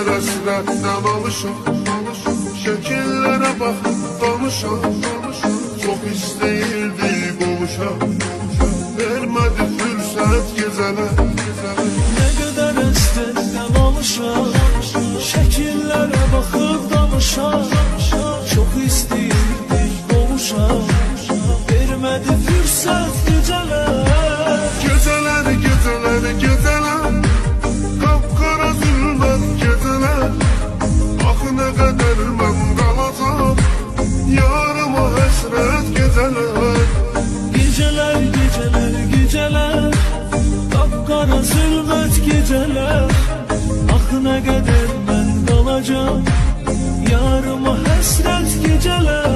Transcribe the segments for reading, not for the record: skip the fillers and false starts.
qədər əsrətdən alışam, şəkillərə baxıb danışam. Çox istəyirdik qovuşam, vermədi fürsət gecələr. Nə qədər əsrətdən alışam, şəkillərə baxıb danışam. Çox istəyirdik qovuşam, vermədi fürsət gecələr. Gecələr, gecələr, gecələr, qapqara zülmət gecələr. Axı nə qədər mən qalacam, yarıma həsrət gecələr. Gecələr, gecələr, gecələr, qapqara zülmət gecələr. Axı nə qədər mən qalacam, yarıma həsrət gecələr.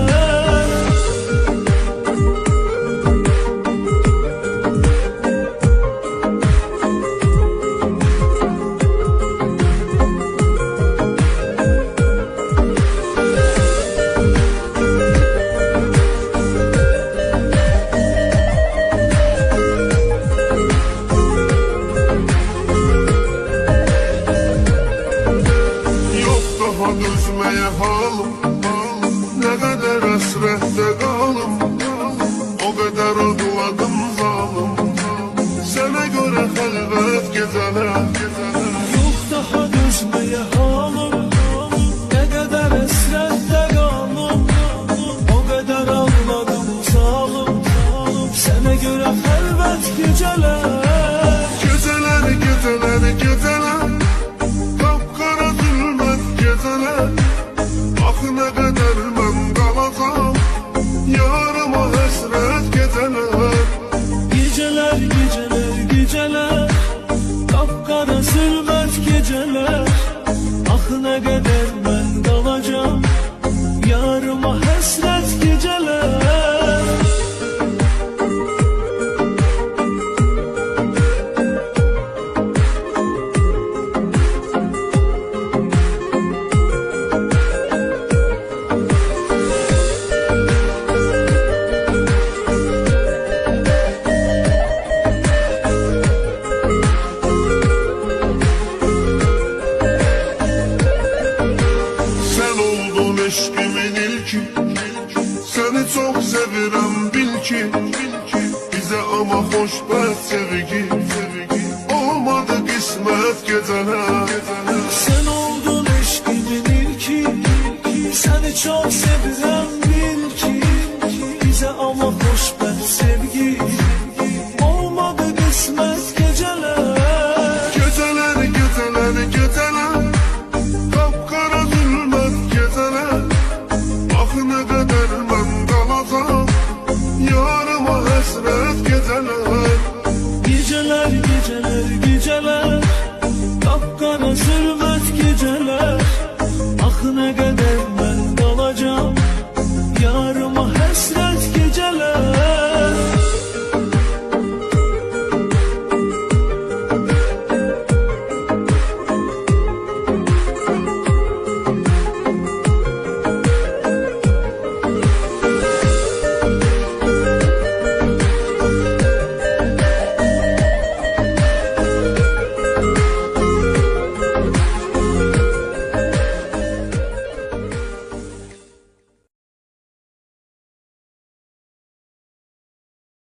Dözməyə halım, nə qədər əsrətdə qalım. O qədər ağladım zalım, sənə görə xəlvət gecələr. Yox daha dözməyə halım, nə qədər əsrətdə qalım. O qədər ağladım zalım, sənə görə xəlvət gecələr. Gecələr, gecələr, gecələr, qapqara zülmət gecələr. Axı nə qədər mən qalacam, yarıma həsrət gecələr. Gecələr, gecələr, gecələr, qapqara zülmət gecələr. Axı nə qədər mən qalacam, yarıma həsrət gecələr. Eşqimin ilki, səni çox sevirəm bil ki. Bizə amma xoşbəxt sevgi, olmadı qismət gecələr. Sən oldun eşqimin ilki, səni çox